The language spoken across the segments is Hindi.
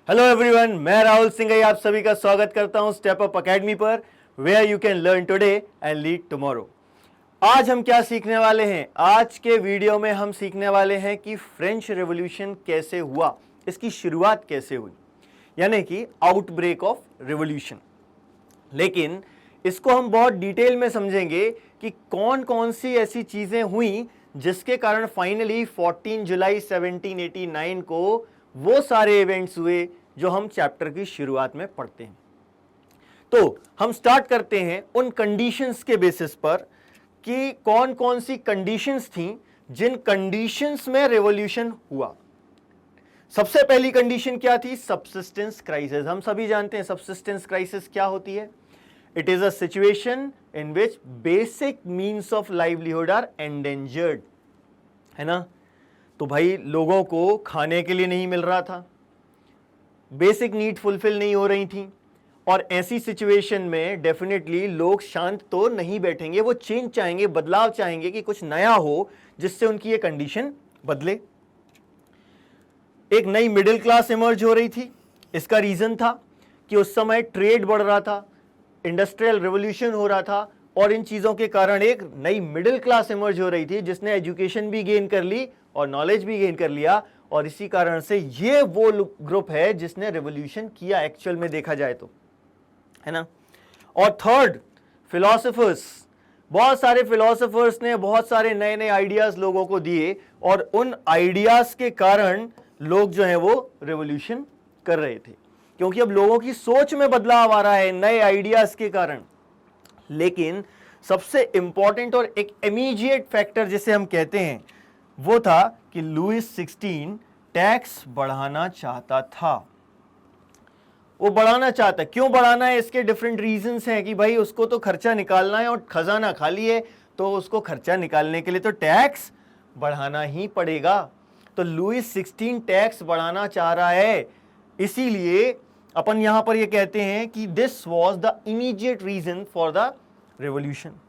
हेलो एवरीवन, मैं राहुल सिंघई आप सभी का स्वागत करता हूं स्टेप अप एकेडमी पर, where you can learn today and lead tomorrow. आज हम क्या सीखने वाले हैं? आज के वीडियो में हम सीखने वाले हैं कि फ्रेंच रेवोल्यूशन कैसे हुआ, इसकी शुरुआत कैसे हुई, यानी कि आउटब्रेक ऑफ रेवोल्यूशन। लेकिन इसको हम बहुत डिटेल में समझेंगे कि कौन कौन सी ऐसी चीजें हुई जिसके कारण फाइनली 14 जुलाई 1789 को वो सारे इवेंट्स हुए जो हम चैप्टर की शुरुआत में पढ़ते हैं। तो हम स्टार्ट करते हैं उन कंडीशंस के बेसिस पर कि कौन कौन सी कंडीशंस थी जिन कंडीशंस में रेवोल्यूशन हुआ। सबसे पहली कंडीशन क्या थी? Subsistence crisis. हम सभी जानते हैं सबसिस्टेंस क्राइसिस क्या होती है। It is a situation in which basic means of livelihood are endangered, है ना। तो भाई लोगों को खाने के लिए नहीं मिल रहा था, बेसिक नीड फुलफिल नहीं हो रही थी, और ऐसी सिचुएशन में डेफिनेटली लोग शांत तो नहीं बैठेंगे, वो चेंज चाहेंगे, बदलाव चाहेंगे कि कुछ नया हो जिससे उनकी ये कंडीशन बदले। एक नई मिडिल क्लास इमर्ज हो रही थी। इसका रीजन था कि उस समय ट्रेड बढ़ रहा था, इंडस्ट्रियल रेवोल्यूशन हो रहा था, और इन चीजों के कारण एक नई मिडिल क्लास इमर्ज हो रही थी जिसने एजुकेशन भी गेन कर ली और नॉलेज भी गेन कर लिया, और इसी कारण से ये वो ग्रुप है जिसने रेवोल्यूशन किया एक्चुअल में देखा जाए तो, है ना। और थर्ड, फिलोसोफर्स। बहुत सारे फिलोसोफर्स ने बहुत सारे नए नए आइडियाज लोगों को दिए, और उन आइडियाज के कारण लोग जो है वो रेवोल्यूशन कर रहे थे, क्योंकि अब लोगों की सोच में बदलाव आ रहा है नए आइडियाज के कारण। लेकिन सबसे इंपॉर्टेंट और एक इमीडिएट फैक्टर जिसे हम कहते हैं वो था कि लुईस 16 टैक्स बढ़ाना चाहता था। वो बढ़ाना चाहता है। क्यों बढ़ाना है? इसके डिफरेंट रीजंस हैं कि भाई उसको तो खर्चा निकालना है और खजाना खाली है, तो उसको खर्चा निकालने के लिए तो टैक्स बढ़ाना ही पड़ेगा। तो लुईस 16 टैक्स बढ़ाना चाह रहा है, इसीलिए अपन यहां पर ये कहते हैं कि this was the immediate reason for the revolution.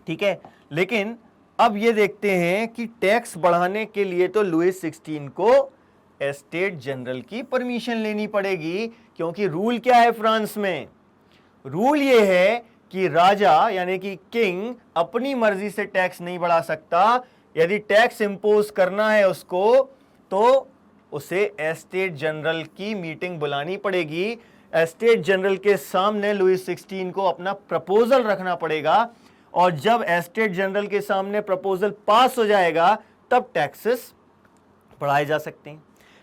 ठीक है, लेकिन अब ये देखते हैं कि टैक्स बढ़ाने के लिए तो लुईस 16 को एस्टेट जनरल की परमिशन लेनी पड़ेगी, क्योंकि रूल क्या है फ्रांस में? रूल ये है कि राजा यानी कि किंग अपनी मर्जी से टैक्स नहीं बढ़ा सकता। यदि टैक्स इंपोज करना है उसको तो उसे एस्टेट जनरल की मीटिंग बुलानी पड़ेगी। एस्टेट जनरल के सामने लुईस 16 को अपना प्रपोजल रखना पड़ेगा, और जब एस्टेट जनरल के सामने प्रपोजल पास हो जाएगा तब टैक्सेस बढ़ाए जा सकते हैं।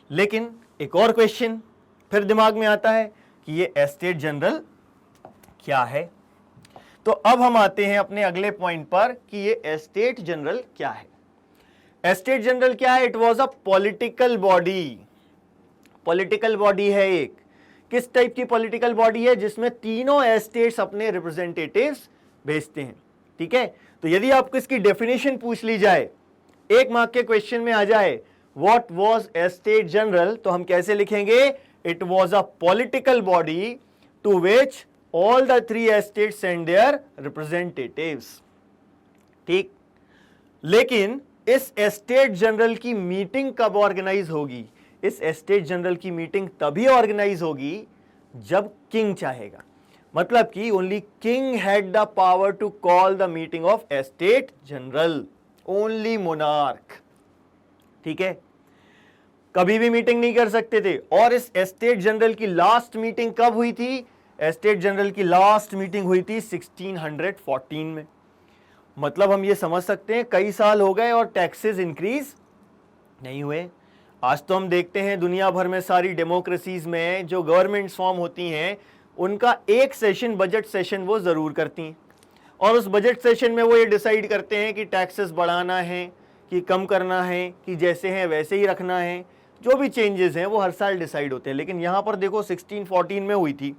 लेकिन एक और क्वेश्चन फिर दिमाग में आता है कि ये एस्टेट जनरल क्या है। तो अब हम आते हैं अपने अगले पॉइंट पर कि ये एस्टेट जनरल क्या है। एस्टेट जनरल क्या है? It was a political body. Political body है एक। किस टाइप की पॉलिटिकल बॉडी है? जिसमें तीनों एस्टेट्स अपने रिप्रेजेंटेटिव्स भेजते हैं। ठीक है, तो यदि आपको इसकी डेफिनेशन पूछ ली जाए, एक मार्क के क्वेश्चन में आ जाए व्हाट वाज एस्टेट जनरल, तो हम कैसे लिखेंगे? It was a political body to which all the three estates send their representatives. ठीक, लेकिन इस एस्टेट जनरल की मीटिंग कब ऑर्गेनाइज होगी? इस एस्टेट जनरल की मीटिंग तभी ऑर्गेनाइज होगी जब किंग चाहेगा। मतलब कि only king had the power to call the meeting of estate general, only monarch. ठीक है, कभी भी मीटिंग नहीं कर सकते थे। और इस एस्टेट जनरल की लास्ट मीटिंग कब हुई थी? एस्टेट जनरल की लास्ट मीटिंग हुई थी 1614 में। मतलब हम ये समझ सकते हैं कई साल हो गए और टैक्सेस इंक्रीज नहीं हुए। आज तो हम देखते हैं दुनिया भर में सारी डेमोक्रेसीज में जो गवर्नमेंट्स फॉर्म होती हैं उनका एक सेशन, बजट सेशन वो जरूर करती हैं, और उस बजट सेशन में वो ये डिसाइड करते हैं कि टैक्सेस बढ़ाना है कि कम करना है, कि जैसे हैं वैसे ही रखना है। जो भी चेंजेस हैं वो हर साल डिसाइड होते हैं। लेकिन यहाँ पर देखो 1614 में हुई थी,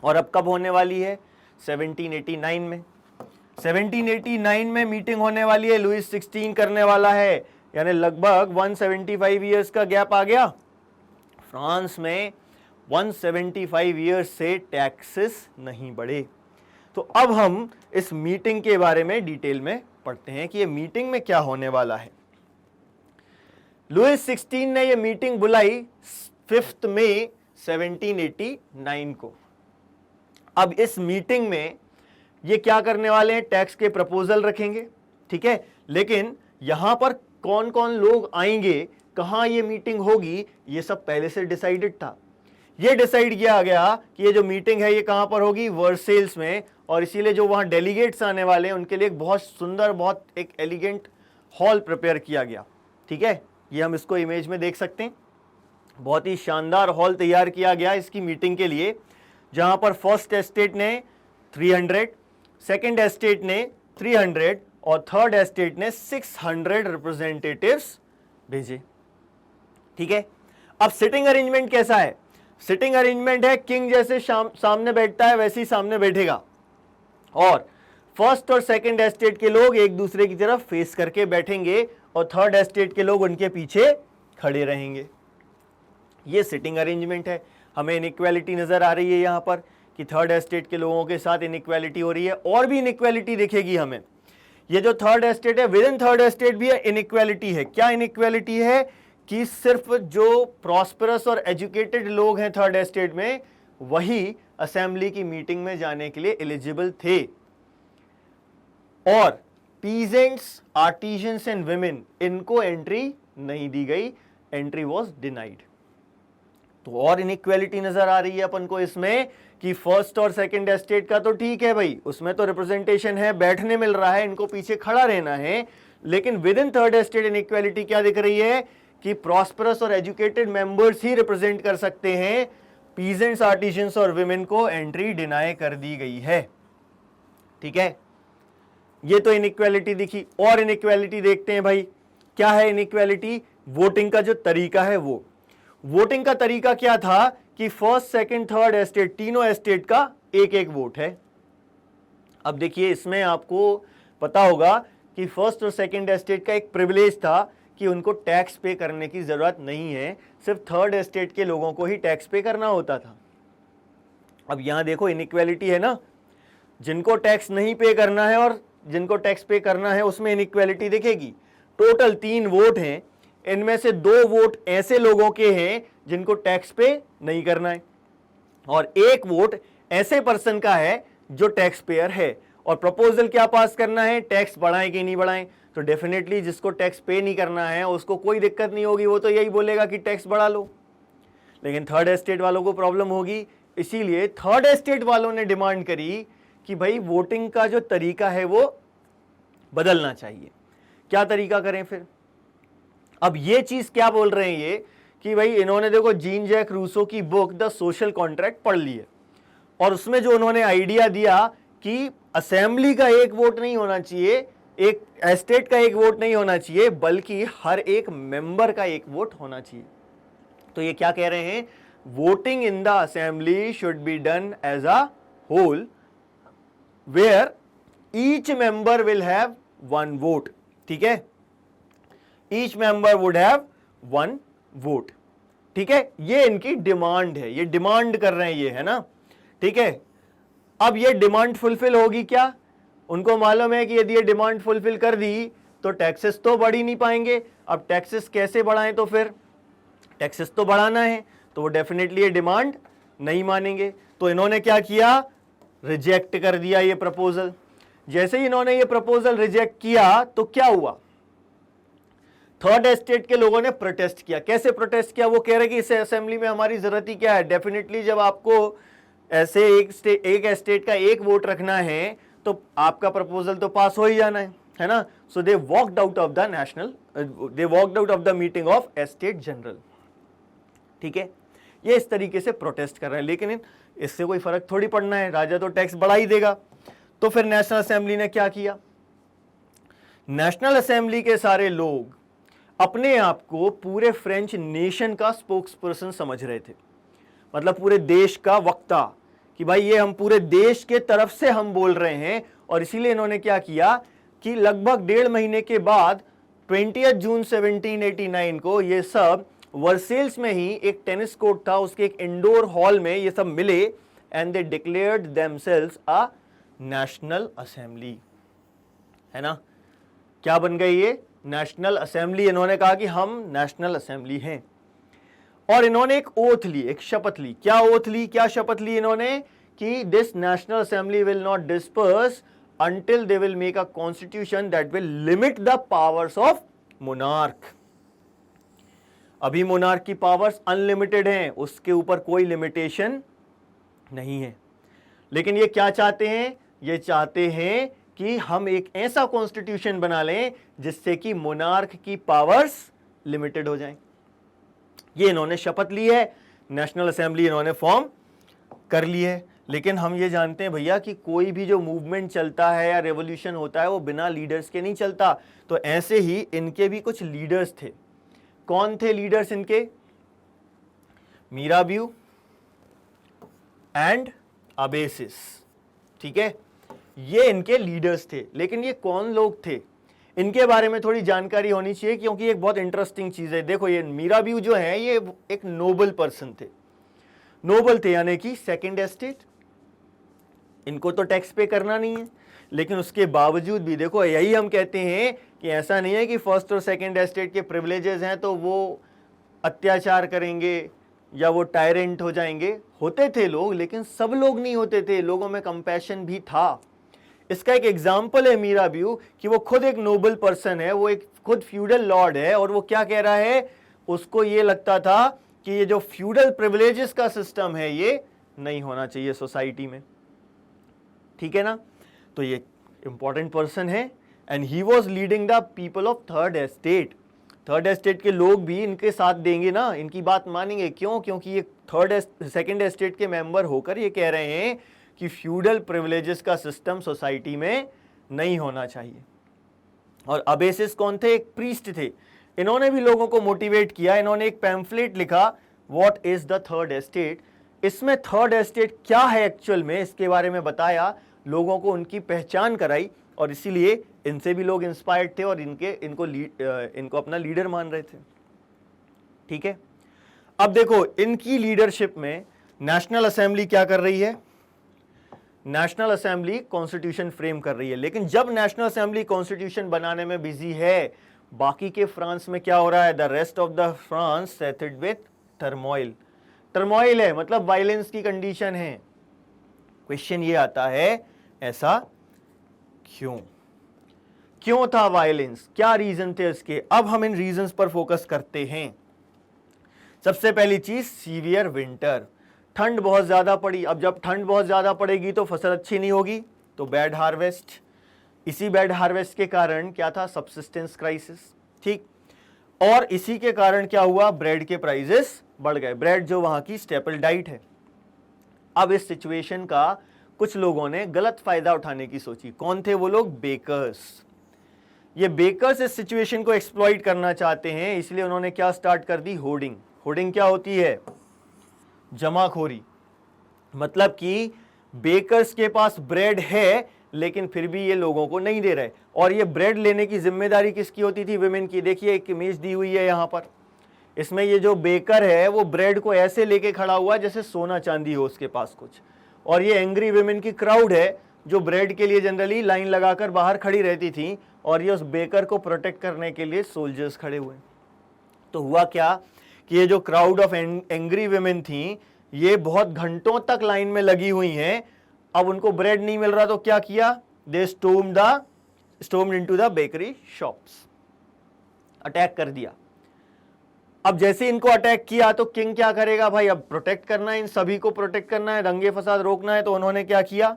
और अब कब होने वाली है? 1789 में। 1789 में मीटिंग होने वाली है, लुईस 16 करने वाला है, यानी लगभग 175 ईयर्स का गैप आ गया। फ्रांस में 175 ईयर्स से टैक्सेस नहीं बढ़े। तो अब हम इस मीटिंग के बारे में डिटेल में पढ़ते हैं कि ये मीटिंग में क्या होने वाला है। लुईस 16 ने ये मीटिंग बुलाई 5 मई 1789 को। अब इस मीटिंग में ये क्या करने वाले हैं, टैक्स के प्रपोजल रखेंगे, ठीक है। लेकिन यहां पर कौन कौन लोग आएंगे, कहां ये मीटिंग होगी, ये सब पहले से डिसाइडेड था। ये डिसाइड किया गया कि ये जो मीटिंग है ये कहां पर होगी, वर्सेल्स में, और इसीलिए जो वहां डेलीगेट्स आने वाले हैं उनके लिए एक बहुत सुंदर, बहुत एक एलिगेंट हॉल प्रिपेयर किया गया, ठीक है। ये हम इसको इमेज में देख सकते हैं, बहुत ही शानदार हॉल तैयार किया गया इसकी मीटिंग के लिए, जहां पर फर्स्ट एस्टेट ने 300, सेकंड एस्टेट ने 300 और थर्ड एस्टेट ने 600 रिप्रेजेंटेटिव्स भेजे, ठीक है। अब सिटिंग अरेंजमेंट कैसा है, सिटिंग अरेंजमेंट है किंग जैसे सामने बैठता है वैसे ही सामने बैठेगा, और फर्स्ट और सेकंड एस्टेट के लोग एक दूसरे की तरफ फेस करके बैठेंगे और थर्ड एस्टेट के लोग उनके पीछे खड़े रहेंगे। ये सिटिंग अरेंजमेंट है। हमें इनइक्वालिटी नजर आ रही है यहां पर कि थर्ड एस्टेट के लोगों के साथ इनइक्वालिटी हो रही है, और भी इनइक्वालिटी दिखेगी हमें। ये जो थर्ड एस्टेट है, विद इन थर्ड एस्टेट भी इनइक्वालिटी है। क्या इनइक्वालिटी है कि सिर्फ जो प्रॉस्परस और एजुकेटेड लोग हैं थर्ड एस्टेट में, वही असेंबली की मीटिंग में जाने के लिए एलिजिबल थे, और पीजेंट्स, आर्टिजन्स एंड विमेन, इनको एंट्री नहीं दी गई, एंट्री वॉज डिनाइड। तो और इनइक्वालिटी नजर आ रही है अपन को इसमें कि फर्स्ट और सेकंड एस्टेट का तो ठीक है भाई, उसमें तो रिप्रेजेंटेशन है, बैठने मिल रहा है, इनको पीछे खड़ा रहना है, लेकिन with in third estate inequality क्या दिख रही है कि प्रॉस्परस और एजुकेटेड मेंबर्स ही रिप्रेजेंट कर सकते हैं, पीजेंट्स, आर्टिजन्स और विमेन को एंट्री डिनाई कर दी गई है, ठीक है। ये तो इनइक्वालिटी दिखी। और इनइक्वालिटी देखते हैं भाई, क्या है इनइक्वालिटी, वोटिंग का जो तरीका है वो। वोटिंग का तरीका क्या था कि फर्स्ट, सेकंड, थर्ड एस्टेट, तीनों एस्टेट का एक एक वोट है। अब देखिए इसमें आपको पता होगा कि फर्स्ट और सेकंड एस्टेट का एक प्रिविलेज था कि उनको टैक्स पे करने की जरूरत नहीं है, सिर्फ थर्ड एस्टेट के लोगों को ही टैक्स पे करना होता था। अब यहां देखो इनइक्वालिटी है ना, जिनको टैक्स नहीं पे करना है और जिनको टैक्स पे करना है उसमें इनइक्वालिटी दिखेगी। टोटल 3 वोट हैं, इनमें से 2 वोट ऐसे लोगों के हैं जिनको टैक्स पे नहीं करना है, और 1 वोट ऐसे पर्सन का है जो टैक्स पेयर है। और प्रपोजल क्या पास करना है, टैक्स बढ़ाएं कि नहीं बढ़ाएं। तो डेफिनेटली जिसको टैक्स पे नहीं करना है उसको कोई दिक्कत नहीं होगी, वो तो यही बोलेगा कि टैक्स बढ़ा लो। लेकिन थर्ड एस्टेट वालों को प्रॉब्लम होगी, इसीलिए थर्ड एस्टेट वालों ने डिमांड करी कि भाई वोटिंग का जो तरीका है वो बदलना चाहिए। क्या तरीका करें फिर। अब ये चीज क्या बोल रहे हैं ये कि भाई इन्होंने देखो जीन जैक रूसो की बुक द सोशल कॉन्ट्रैक्ट पढ़ ली है, और उसमें जो उन्होंने आइडिया दिया कि असेंबली का एक वोट नहीं होना चाहिए, एक एस्टेट का एक वोट नहीं होना चाहिए, बल्कि हर एक मेंबर का एक वोट होना चाहिए। तो ये क्या कह रहे हैं, voting in the assembly should be done as a whole where each member will have 1 vote, ठीक है। Each member would have 1 vote, ठीक है। ये इनकी डिमांड है, ये डिमांड कर रहे हैं ये, है ना, ठीक है। अब ये डिमांड फुलफिल होगी क्या, उनको मालूम है कि यदि ये डिमांड फुलफिल कर दी तो टैक्सेस तो बढ़ ही नहीं पाएंगे। अब टैक्सेस कैसे बढ़ाएं, तो फिर टैक्सेस तो बढ़ाना है, तो वो डेफिनेटली ये डिमांड नहीं मानेंगे। तो इन्होंने क्या किया, रिजेक्ट कर दिया ये प्रपोजल। जैसे ही इन्होंने ये प्रपोजल रिजेक्ट किया तो क्या हुआ, थर्ड एस्टेट के लोगों ने प्रोटेस्ट किया। कैसे प्रोटेस्ट किया, वो कह रहे कि इस असेंबली में हमारी जरूरत ही क्या है। डेफिनेटली जब आपको ऐसे एक एस्टेट का एक वोट रखना है तो आपका प्रपोजल तो पास हो ही जाना है ना। So they walked out of the meeting of estate general, ठीक है। ये इस तरीके से प्रोटेस्ट कर रहे हैं, लेकिन इससे कोई फर्क थोड़ी पड़ना है, राजा तो टैक्स बढ़ा ही देगा। तो फिर नेशनल असेंबली ने क्या किया, नेशनल असेंबली के सारे लोग अपने आप को पूरे फ्रेंच नेशन का स्पोक्स पर्सन समझ रहे थे, मतलब पूरे देश का वक्ता, कि भाई ये हम पूरे देश के तरफ से हम बोल रहे हैं। और इसीलिए इन्होंने क्या किया कि लगभग 1.5 महीने के बाद 20 जून 1789 को ये सब वर्सेल्स में ही एक टेनिस कोर्ट था, उसके एक इंडोर हॉल में ये सब मिले, and they declared themselves a national assembly, है ना। क्या बन गई ये, नेशनल असेंबली। इन्होंने कहा कि हम नेशनल असेंबली हैं। और इन्होंने एक ओथ ली, एक शपथ ली। क्या ओथ ली, क्या शपथ ली इन्होंने? कि this national assembly will not disperse until they will make a constitution that will limit the powers of monarch। अभी मोनार्क की पावर्स अनलिमिटेड हैं, उसके ऊपर कोई लिमिटेशन नहीं है। लेकिन ये क्या चाहते हैं? ये चाहते हैं कि हम एक ऐसा कॉन्स्टिट्यूशन बना लें जिससे कि मोनार्क की पावर्स लिमिटेड हो जाएं। ये इन्होंने शपथ ली है, नेशनल असेंबली इन्होंने फॉर्म कर ली है। लेकिन हम ये जानते हैं भैया कि कोई भी जो मूवमेंट चलता है या रेवोल्यूशन होता है वो बिना लीडर्स के नहीं चलता। तो ऐसे ही इनके भी कुछ लीडर्स थे। कौन थे लीडर्स इनके? मीराबियो एंड अबेसिस, ठीक है, ये इनके लीडर्स थे। लेकिन ये कौन लोग थे, इनके बारे में थोड़ी जानकारी होनी चाहिए, क्योंकि एक बहुत इंटरेस्टिंग चीज है। देखो, ये मीराबियो जो है ये एक नोबल पर्सन थे। नोबल थे यानी कि सेकंड एस्टेट, इनको तो टैक्स पे करना नहीं है, लेकिन उसके बावजूद भी देखो, यही हम कहते हैं कि ऐसा नहीं है कि फर्स्ट और सेकंड एस्टेट के प्रिविलेजेस हैं तो वो अत्याचार करेंगे या वो टायरेंट हो जाएंगे। होते थे लोग, लेकिन सब लोग नहीं होते थे, लोगों में कंपैशन भी था। इसका एक एग्जाम्पल है मीराबियो कि वो खुद एक नोबल पर्सन है, वो एक खुद फ्यूडल लॉर्ड है, और वो क्या कह रहा है, उसको ये लगता था कि ये जो फ्यूडल प्रिविलेजेस का सिस्टम है ये नहीं होना चाहिए सोसाइटी में, ठीक है ना। तो ये इंपॉर्टेंट पर्सन है and he was leading the people of third estate. Third estate के लोग भी इनके साथ देंगे ना, इनकी बात मानेंगे। क्यों? क्योंकि ये सेकंड एस्टेट के मेंबर होकर ये कह रहे हैं कि फ्यूडल प्रिविलेजेस का सिस्टम सोसाइटी में नहीं होना चाहिए। और अबेसिस कौन थे? एक प्रीस्ट थे। इन्होंने भी लोगों को मोटिवेट किया। इन्होंने एक पैम्फलेट लिखा, what is the third estate. इसमें थर्ड एस्टेट क्या है एक्चुअल में, इसके बारे में बताया, लोगों को उनकी पहचान कराई, और इसीलिए इनसे भी लोग इंस्पायर्ड थे और इनको अपना लीडर मान रहे थे, ठीक है। अब देखो, इनकी लीडरशिप में नेशनल असेंबली क्या कर रही है? नेशनल असेंबली कॉन्स्टिट्यूशन फ्रेम कर रही है। लेकिन जब नेशनल असेंबली कॉन्स्टिट्यूशन बनाने में बिजी है, बाकी के फ्रांस में क्या हो रहा है? The rest of the France settled with turmoil. Turmoil है मतलब वायलेंस की कंडीशन है। क्वेश्चन ये आता है, ऐसा क्यों था वायलेंस? क्या रीजन थे इसके? अब हम इन रीजंस पर फोकस करते हैं। सबसे पहली चीज, सीवियर विंटर, ठंड बहुत ज्यादा पड़ी। अब जब ठंड बहुत ज्यादा पड़ेगी तो फसल अच्छी नहीं होगी, तो बैड हार्वेस्ट। इसी बैड हार्वेस्ट के कारण क्या था? सब्सिस्टेंस क्राइसिस, ठीक। और इसी के कारण क्या हुआ? ब्रेड के प्राइसेस बढ़ गए। ब्रेड जो वहां की स्टेपल डाइट है। अब इस सिचुएशन का कुछ लोगों ने गलत फायदा उठाने की सोची। कौन थे वो लोग? बेकर्स। ये बेकर्स इस सिचुएशन को एक्सप्लॉइट करना चाहते हैं, इसलिए उन्होंने क्या स्टार्ट कर दी? होर्डिंग। होर्डिंग क्या होती है? जमाखोरी। मतलब कि बेकर्स के पास ब्रेड है लेकिन फिर भी ये लोगों को नहीं दे रहे, और ये ब्रेड लेने की जिम्मेदारी किसकी होती थी? विमेन की। देखिए एक इमेज दी हुई है यहां पर, इसमें ये जो बेकर है वो ब्रेड को ऐसे लेके खड़ा हुआ है जैसे सोना चांदी हो उसके पास कुछ, और ये एंग्री विमेन की क्राउड है जो ब्रेड के लिए जनरली लाइन लगाकर बाहर खड़ी रहती थी, और ये उस बेकर को प्रोटेक्ट करने के लिए सोल्जर्स खड़े हुए। तो हुआ क्या कि ये जो क्राउड ऑफ एंग्री विमेन थी, ये बहुत घंटों तक लाइन में लगी हुई हैं। अब उनको ब्रेड नहीं मिल रहा तो क्या किया? They stormed into the bakery shops, attack कर दिया। अब जैसे इनको अटैक किया तो किंग क्या करेगा भाई? अब प्रोटेक्ट करना है, इन सभी को प्रोटेक्ट करना है, दंगे फसाद रोकना है। तो उन्होंने क्या किया?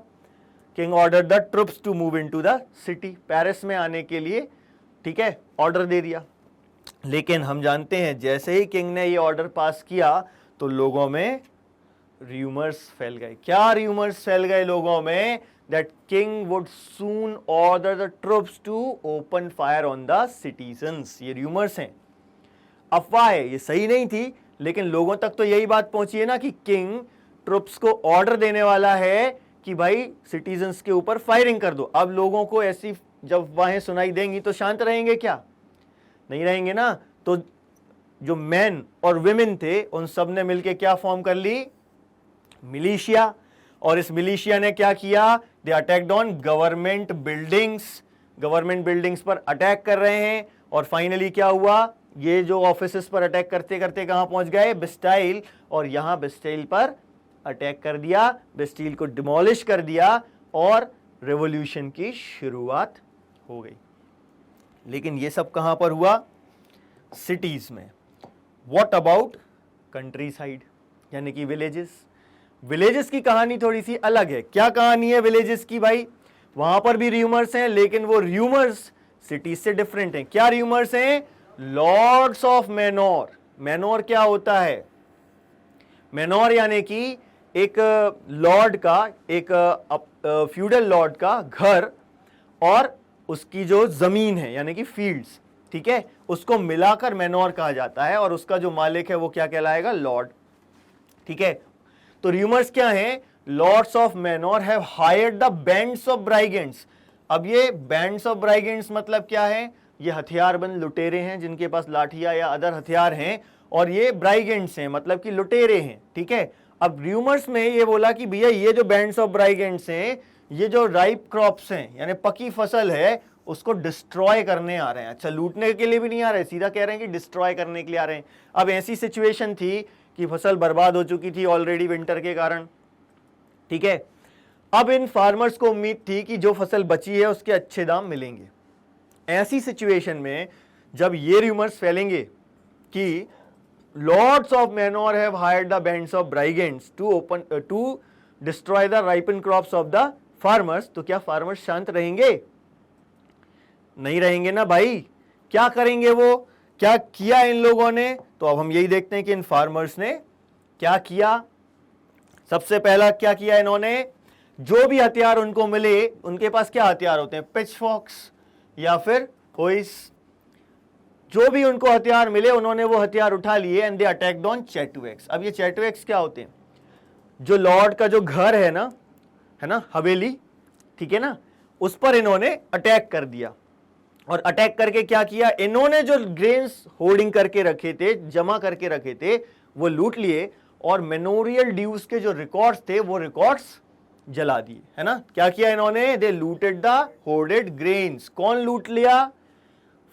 King order the troops to move into the city, Paris में आने के लिए, ठीक है, ऑर्डर दे दिया। लेकिन हम जानते हैं जैसे ही किंग ने ये ऑर्डर पास किया तो लोगों में रूमर्स फैल गए। क्या रूमर्स फैल गए लोगों में? That king would soon order the troops to open fire on the citizens. ये रूमर्स हैं, अफवाह है, ये सही नहीं थी, लेकिन लोगों तक तो यही बात पहुंची है ना कि किंग ट्रुप्स को ऑर्डर देने वाला है कि भाई सिटीजन्स के ऊपर फायरिंग कर दो। अब लोगों को ऐसी जब अफवाहें सुनाई देंगी तो शांत रहेंगे क्या? नहीं रहेंगे ना। तो जो मैन और विमेन थे उन सब ने मिलकर क्या फॉर्म कर ली? मिलिशिया। और इस मिलिशिया ने क्या किया? They attacked on government buildings. Government buildings पर अटैक कर रहे हैं, और फाइनली क्या हुआ? ये जो ऑफिसेस पर अटैक करते करते कहां पहुंच गए, बिस्टाइल, और यहां बिस्टाइल पर अटैक कर दिया, बिस्टाइल को डिमोलिश कर दिया और रेवोल्यूशन की शुरुआत हो गई। लेकिन ये सब कहां पर हुआ, सिटीज में। व्हाट अबाउट कंट्री साइड, यानी कि विलेजेस। विलेजेस की कहानी थोड़ी सी अलग है। क्या कहानी है विलेजेस की भाई, वहां पर भी र्यूमर्स हैं, लेकिन वो र्यूमर्स सिटीज से डिफरेंट हैं। क्या र्यूमर्स हैं, लॉर्ड्स ऑफ मैनोर। मैनोर क्या होता है, मैनोर यानी कि एक लॉर्ड का, एक फ्यूडल लॉर्ड का घर और उसकी जो जमीन है यानी कि फील्ड्स, ठीक है, उसको मिलाकर मैनोर कहा जाता है, और उसका जो मालिक है वो क्या कहलाएगा, लॉर्ड। ठीक है, तो र्यूमर्स क्या हैं, lords of manor have hired the bands of brigands. अब ये बैंड्स ऑफ ब्राइगेंट्स मतलब क्या है, ये हथियारबंद लुटेरे हैं जिनके पास लाठियां या अदर हथियार हैं, और ये ब्राइगेंट्स हैं मतलब कि लुटेरे हैं। ठीक है, अब र्यूमर्स में ये बोला कि भैया ये जो बैंड्स ऑफ ब्राइगेंट्स हैं, ये जो राइप क्रॉप्स हैं यानी पकी फसल है उसको डिस्ट्रॉय करने आ रहे हैं। अच्छा, लूटने के लिए भी नहीं आ रहे, सीधा कह रहे हैं कि डिस्ट्रॉय करने के लिए आ रहे हैं। अब ऐसी सिचुएशन थी कि फसल बर्बाद हो चुकी थी ऑलरेडी विंटर के कारण। ठीक है, अब इन फार्मर्स को उम्मीद थी कि जो फसल बची है उसके अच्छे दाम मिलेंगे। ऐसी सिचुएशन में जब ये र्यूमर्स फैलेंगे कि lords of manor have hired the bands of brigands to destroy the ripen crops of the farmers, तो क्या फार्मर्स शांत रहेंगे, नहीं रहेंगे ना भाई। क्या करेंगे वो, क्या किया इन लोगों ने, तो अब हम यही देखते हैं कि इन फार्मर्स ने क्या किया। सबसे पहला क्या किया इन्होंने, जो भी हथियार उनको मिले, उनके पास क्या हथियार होते हैं, पिचफॉक्स या फिर होइस, जो भी उनको हथियार मिले उन्होंने वो हथियार उठा लिए एंड दे अटैक्ड ऑन चैटुएक्स। अब ये चैटुएक्स क्या होते हैं, जो लॉर्ड का जो घर है ना हवेली, ठीक है ना, उस पर इन्होंने अटैक कर दिया। और अटैक करके क्या किया, इन्होंने जो ग्रेन्स होर्डिंग करके रखे थे, जमा करके रखे थे, वो लूट लिए, और मेनोरियल ड्यूज के जो रिकॉर्ड्स थे वो रिकॉर्ड्स जला दिए, है ना। क्या किया इन्होंने, दे लूटेड द होर्डेड ग्रेन्स। कौन लूट लिया,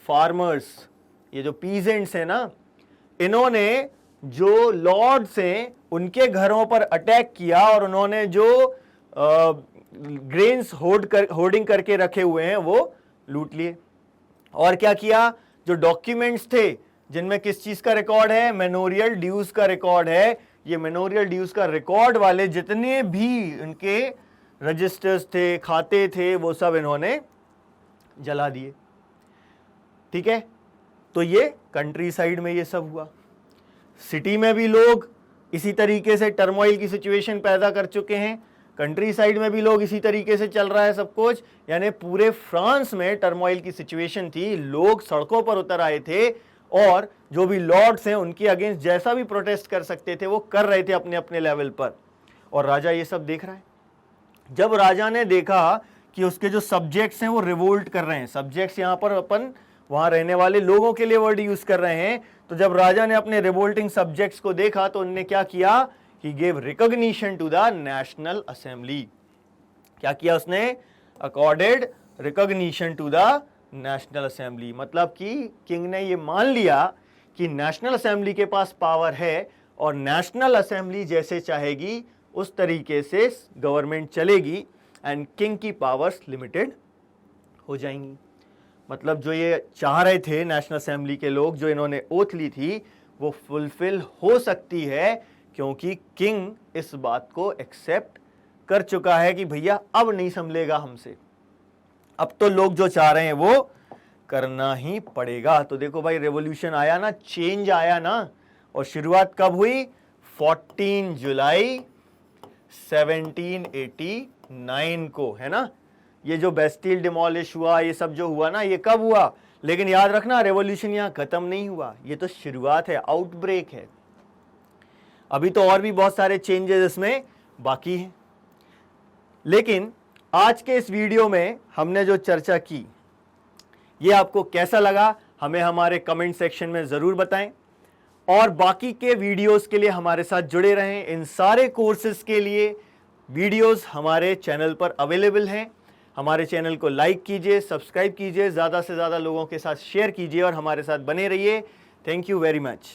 फार्मर्स, ये जो पीजेंट्स है ना, इन्होंने जो लॉर्ड्स हैं उनके घरों पर अटैक किया और उन्होंने जो ग्रेन्स होर्डिंग करके रखे हुए हैं वो लूट लिए। और क्या किया, जो डॉक्यूमेंट्स थे जिनमें किस चीज का रिकॉर्ड है, मेनोरियल ड्यूज का रिकॉर्ड है, ये मेनोरियल ड्यूज का रिकॉर्ड वाले जितने भी उनके रजिस्टर्स थे, खाते थे, वो सब इन्होंने जला दिए। ठीक है, तो ये कंट्री साइड में ये सब हुआ। सिटी में भी लोग इसी तरीके से टर्मोइल की सिचुएशन पैदा कर चुके हैं, कंट्री साइड में भी लोग इसी तरीके से चल रहा है सब कुछ। यानी पूरे फ्रांस में टर्मोइल की सिचुएशन थी, लोग सड़कों पर उतर आए थे और जो भी लॉर्ड्स हैं उनके अगेंस्ट जैसा भी प्रोटेस्ट कर सकते थे वो कर रहे थे अपने अपने लेवल पर, और राजा ये सब देख रहा है। जब राजा ने देखा कि उसके जो सब्जेक्ट्स हैं वो रिवोल्ट कर रहे हैं, सब्जेक्ट्स यहाँ पर अपन वहां रहने वाले लोगों के लिए वर्ड यूज कर रहे हैं, तो जब राजा ने अपने रिवोल्टिंग सब्जेक्ट्स को देखा तो उन्होंने क्या किया, he gave recognition to the national assembly. क्या किया उसने, accorded recognition to the national assembly, मतलब कि किंग ने ये मान लिया कि नेशनल असेंबली के पास पावर है और नेशनल असेंबली जैसे चाहेगी उस तरीके से गवर्नमेंट चलेगी एंड किंग की पावर्स लिमिटेड हो जाएंगी। मतलब जो ये चाह रहे थे नेशनल असेंबली के लोग, जो इन्होंने ओथ ली थी, वो फुलफिल हो सकती है क्योंकि किंग इस बात को एक्सेप्ट कर चुका है कि भैया अब नहीं संभलेगा हमसे, अब तो लोग जो चाह रहे हैं वो करना ही पड़ेगा। तो देखो भाई, रेवोल्यूशन आया ना, चेंज आया ना, और शुरुआत कब हुई, 14 जुलाई 1789 को, है ना। ये जो बेस्टिल डिमोलिश हुआ, ये सब जो हुआ ना, ये कब हुआ, लेकिन याद रखना रेवोल्यूशन यहां खत्म नहीं हुआ, ये तो शुरुआत है, आउटब्रेक है। अभी तो और भी बहुत सारे चेंजेस इसमें बाकी हैं। लेकिन आज के इस वीडियो में हमने जो चर्चा की, ये आपको कैसा लगा हमें हमारे कमेंट सेक्शन में जरूर बताएं, और बाकी के वीडियोस के लिए हमारे साथ जुड़े रहें। इन सारे कोर्सेज के लिए वीडियोस हमारे चैनल पर अवेलेबल हैं। हमारे चैनल को लाइक कीजिए, सब्सक्राइब कीजिए, ज़्यादा से ज़्यादा लोगों के साथ शेयर कीजिए और हमारे साथ बने रहिए। Thank you very much.